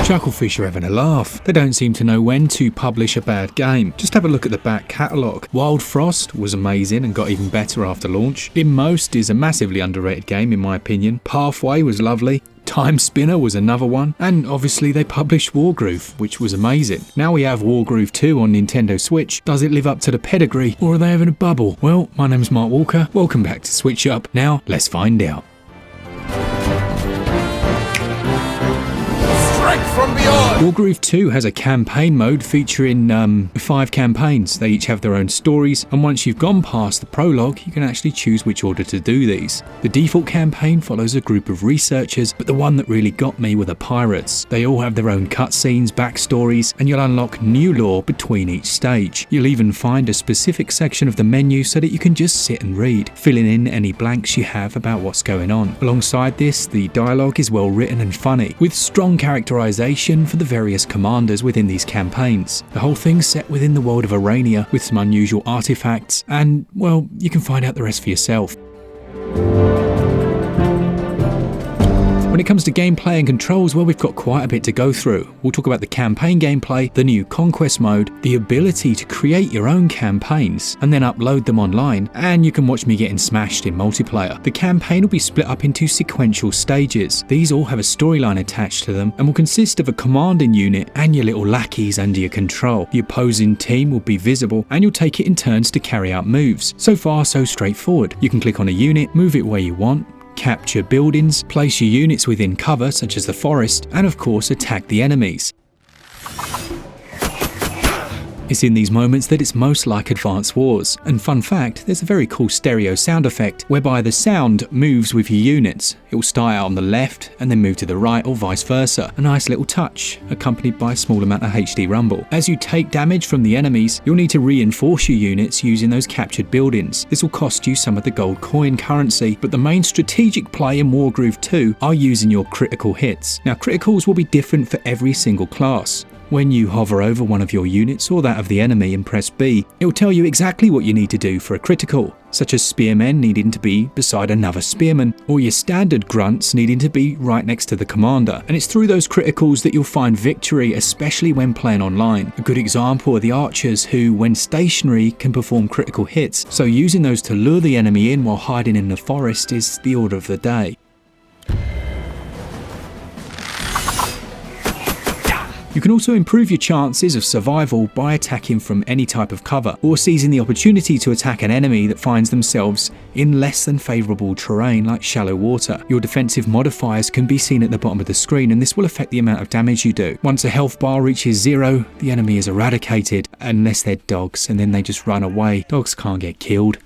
Chucklefish are having a laugh. They don't seem to know when to publish a bad game. Just have a look at the back catalogue. Wild Frost was amazing and got even better after launch. Inmost is a massively underrated game in my opinion. Pathway was lovely. Time Spinner was another one, and obviously they published Wargroove, which was amazing. Now we have Wargroove 2 on Nintendo Switch. Does it live up to the pedigree, or are they having a bubble? Well, my name's Mark Walker, welcome back to SwitchUp. Now, let's find out. From beyond. Wargroove 2 has a campaign mode featuring 5 campaigns. They each have their own stories, and once you've gone past the prologue, you can actually choose which order to do these. The default campaign follows a group of researchers, but the one that really got me were the pirates. They all have their own cutscenes, backstories, and you'll unlock new lore between each stage. You'll even find a specific section of the menu so that you can just sit and read, filling in any blanks you have about what's going on. Alongside this, the dialogue is well written and funny, with strong characterization for the various commanders within these campaigns. The whole thing's set within the world of Arania with some unusual artifacts, and well, you can find out the rest for yourself. When it comes to gameplay and controls, well, we've got quite a bit to go through. We'll talk about the campaign gameplay, the new conquest mode, the ability to create your own campaigns and then upload them online, and you can watch me getting smashed in multiplayer. The campaign will be split up into sequential stages. These all have a storyline attached to them and will consist of a commanding unit and your little lackeys under your control. The opposing team will be visible and you'll take it in turns to carry out moves. So far, so straightforward. You can click on a unit, move it where you want, capture buildings, place your units within cover such as the forest, and of course attack the enemies. It's in these moments that it's most like Advance Wars. And fun fact, there's a very cool stereo sound effect whereby the sound moves with your units. It will start out on the left and then move to the right or vice versa. A nice little touch, accompanied by a small amount of HD rumble. As you take damage from the enemies, you'll need to reinforce your units using those captured buildings. This will cost you some of the gold coin currency, but the main strategic play in Wargroove 2 are using your critical hits. Now criticals will be different for every single class. When you hover over one of your units or that of the enemy and press B, it will tell you exactly what you need to do for a critical, such as spearmen needing to be beside another spearman, or your standard grunts needing to be right next to the commander. And it's through those criticals that you'll find victory, especially when playing online. A good example are the archers who, when stationary, can perform critical hits, so using those to lure the enemy in while hiding in the forest is the order of the day. You can also improve your chances of survival by attacking from any type of cover, or seizing the opportunity to attack an enemy that finds themselves in less than favourable terrain like shallow water. Your defensive modifiers can be seen at the bottom of the screen, and this will affect the amount of damage you do. Once a health bar reaches 0, the enemy is eradicated, unless they're dogs, and then they just run away. Dogs can't get killed.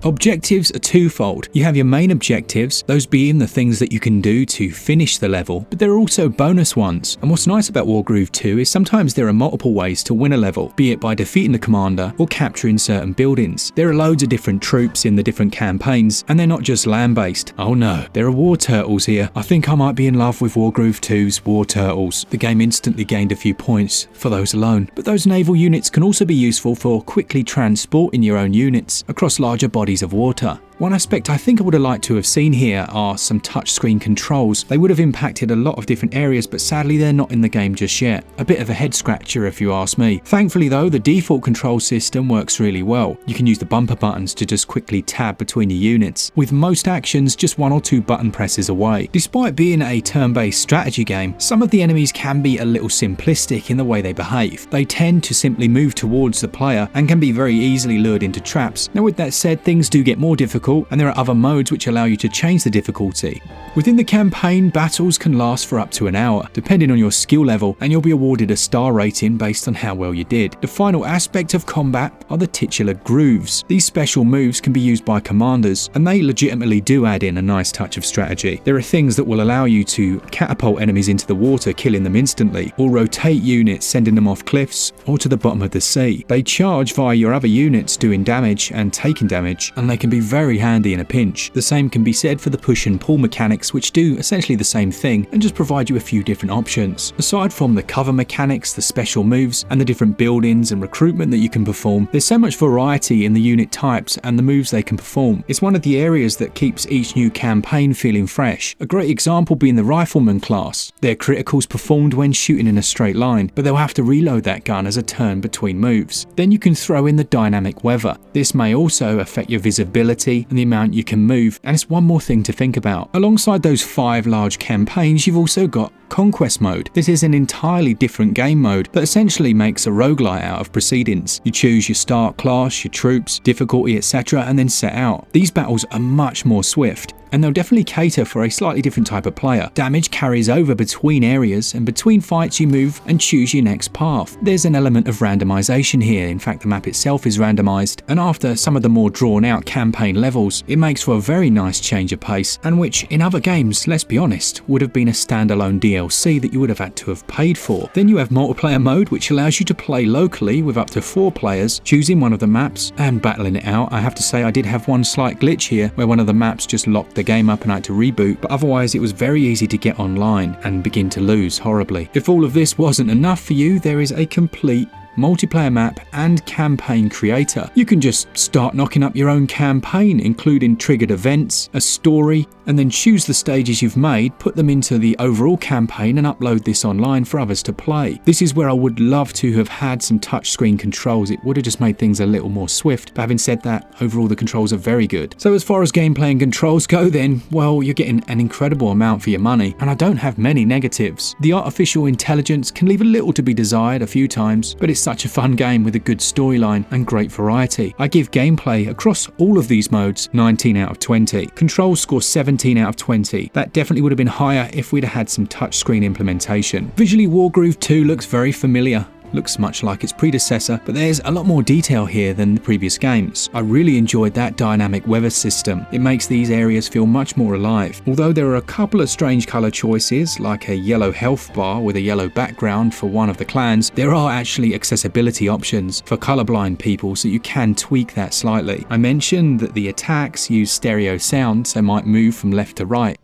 Objectives are twofold. You have your main objectives, those being the things that you can do to finish the level, but there are also bonus ones. And what's nice about Wargroove 2 is sometimes there are multiple ways to win a level, be it by defeating the commander or capturing certain buildings. There are loads of different troops in the different campaigns, and they're not just land-based. Oh no, there are war turtles here. I think I might be in love with Wargroove 2's war turtles. The game instantly gained a few points for those alone, but those naval units can also be useful for quickly transporting your own units across larger bodies of water. One aspect I think I would have liked to have seen here are some touchscreen controls. They would have impacted a lot of different areas, but sadly they're not in the game just yet. A bit of a head scratcher if you ask me. Thankfully though, the default control system works really well. You can use the bumper buttons to just quickly tab between your units, with most actions just 1 or 2 button presses away. Despite being a turn-based strategy game, some of the enemies can be a little simplistic in the way they behave. They tend to simply move towards the player and can be very easily lured into traps. Now with that said, things do get more difficult, and there are other modes which allow you to change the difficulty. Within the campaign, battles can last for up to an hour, depending on your skill level, and you'll be awarded a star rating based on how well you did. The final aspect of combat are the titular grooves. These special moves can be used by commanders, and they legitimately do add in a nice touch of strategy. There are things that will allow you to catapult enemies into the water, killing them instantly, or rotate units, sending them off cliffs or to the bottom of the sea. They charge via your other units doing damage and taking damage, and they can be very handy in a pinch. The same can be said for the push and pull mechanics, which do essentially the same thing and just provide you a few different options. Aside from the cover mechanics, the special moves, and the different buildings and recruitment that you can perform, there's so much variety in the unit types and the moves they can perform. It's one of the areas that keeps each new campaign feeling fresh. A great example being the Rifleman class. Their criticals performed when shooting in a straight line, but they'll have to reload that gun as a turn between moves. Then you can throw in the dynamic weather. This may also affect your visibility and the amount you can move, and it's one more thing to think about. Alongside those 5 large campaigns, you've also got Conquest mode. This is an entirely different game mode that essentially makes a roguelite out of Proceedings. You choose your start class, your troops, difficulty, etc., and then set out. These battles are much more swift, and they'll definitely cater for a slightly different type of player. Damage carries over between areas, and between fights you move and choose your next path. There's an element of randomization here. In fact, the map itself is randomized, and after some of the more drawn out campaign levels, it makes for a very nice change of pace, and which in other games, let's be honest, would have been a standalone DLC that you would have had to have paid for. Then you have multiplayer mode, which allows you to play locally with up to 4 players, choosing one of the maps and battling it out. I have to say I did have one slight glitch here where one of the maps just locked the game up and I had to reboot, but otherwise it was very easy to get online and begin to lose horribly. If all of this wasn't enough for you, there is a complete multiplayer map and campaign creator. You can just start knocking up your own campaign, including triggered events, a story, and then choose the stages you've made, put them into the overall campaign and upload this online for others to play. This is where I would love to have had some touchscreen controls. It would have just made things a little more swift, but having said that, overall the controls are very good. So as far as gameplay and controls go then, well, you're getting an incredible amount for your money, and I don't have many negatives. The artificial intelligence can leave a little to be desired a few times, but it's such a fun game with a good storyline and great variety. I give gameplay across all of these modes 19 out of 20. Controls score 17 out of 20. That definitely would have been higher if we'd have had some touchscreen implementation. Visually, Wargroove 2 looks very familiar. Looks much like its predecessor, but there's a lot more detail here than the previous games. I really enjoyed that dynamic weather system. It makes these areas feel much more alive. Although there are a couple of strange colour choices, like a yellow health bar with a yellow background for one of the clans, there are actually accessibility options for colourblind people, so you can tweak that slightly. I mentioned that the attacks use stereo sound, so might move from left to right.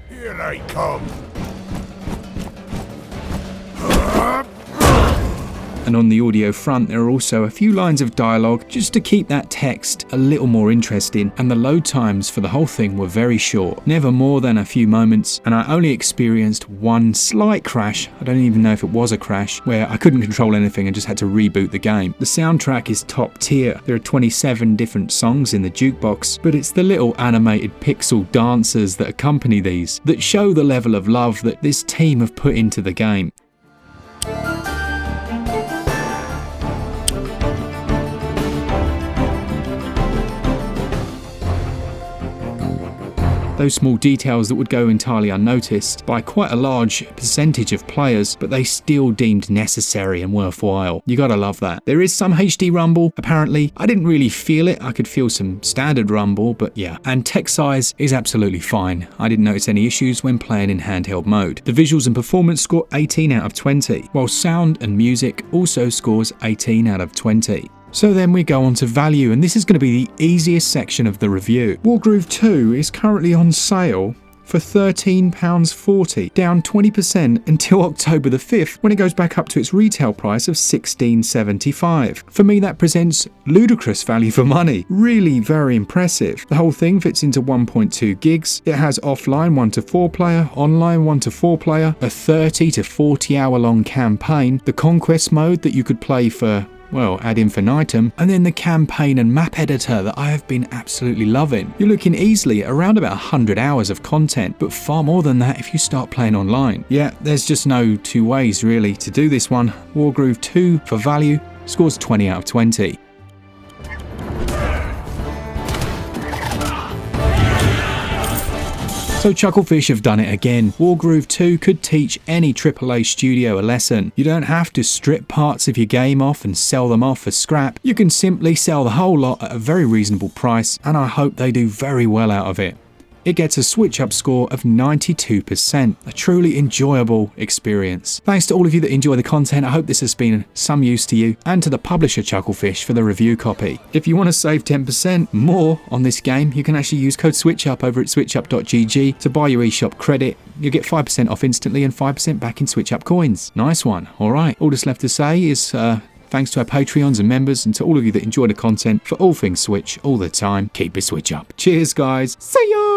Here they come! And on the audio front, there are also a few lines of dialogue just to keep that text a little more interesting, and the load times for the whole thing were very short, never more than a few moments, and I only experienced one slight crash. I don't even know if it was a crash, where I couldn't control anything and just had to reboot the game. The soundtrack is top tier. There are 27 different songs in the jukebox, but it's the little animated pixel dancers that accompany these that show the level of love that this team have put into the game. Those small details that would go entirely unnoticed by quite a large percentage of players, but they still deemed necessary and worthwhile. You gotta love that. There is some HD rumble, apparently. I didn't really feel it. I could feel some standard rumble, but yeah. And text size is absolutely fine. I didn't notice any issues when playing in handheld mode. The visuals and performance score 18 out of 20, while sound and music also scores 18 out of 20. So then we go on to value, and this is going to be the easiest section of the review. Wargroove 2 is currently on sale for £13.40, down 20% until October the 5th, when it goes back up to its retail price of £16.75. For me, that presents ludicrous value for money. Really very impressive. The whole thing fits into 1.2 gigs. It has offline 1 to 4 player, online 1 to 4 player, a 30 to 40 hour long campaign, the conquest mode that you could play for, well, ad infinitum, and then the campaign and map editor that I have been absolutely loving. You're looking easily at around about 100 hours of content, but far more than that if you start playing online. Yeah, there's just no two ways really to do this one. Wargroove 2 for value scores 20 out of 20. So Chucklefish have done it again. Wargroove 2 could teach any AAA studio a lesson. You don't have to strip parts of your game off and sell them off for scrap. You can simply sell the whole lot at a very reasonable price, and I hope they do very well out of it. it gets a SwitchUp score of 92%. A truly enjoyable experience. Thanks to all of you that enjoy the content. I hope this has been some use to you, and to the publisher Chucklefish for the review copy. If you want to save 10% more on this game, you can actually use code SwitchUp over at switchup.gg to buy your eShop credit. You'll get 5% off instantly and 5% back in SwitchUp coins. Nice one. Alright, all that's left to say is thanks to our Patreons and members, and to all of you that enjoy the content for all things Switch all the time. Keep it Switch up. Cheers guys. See ya!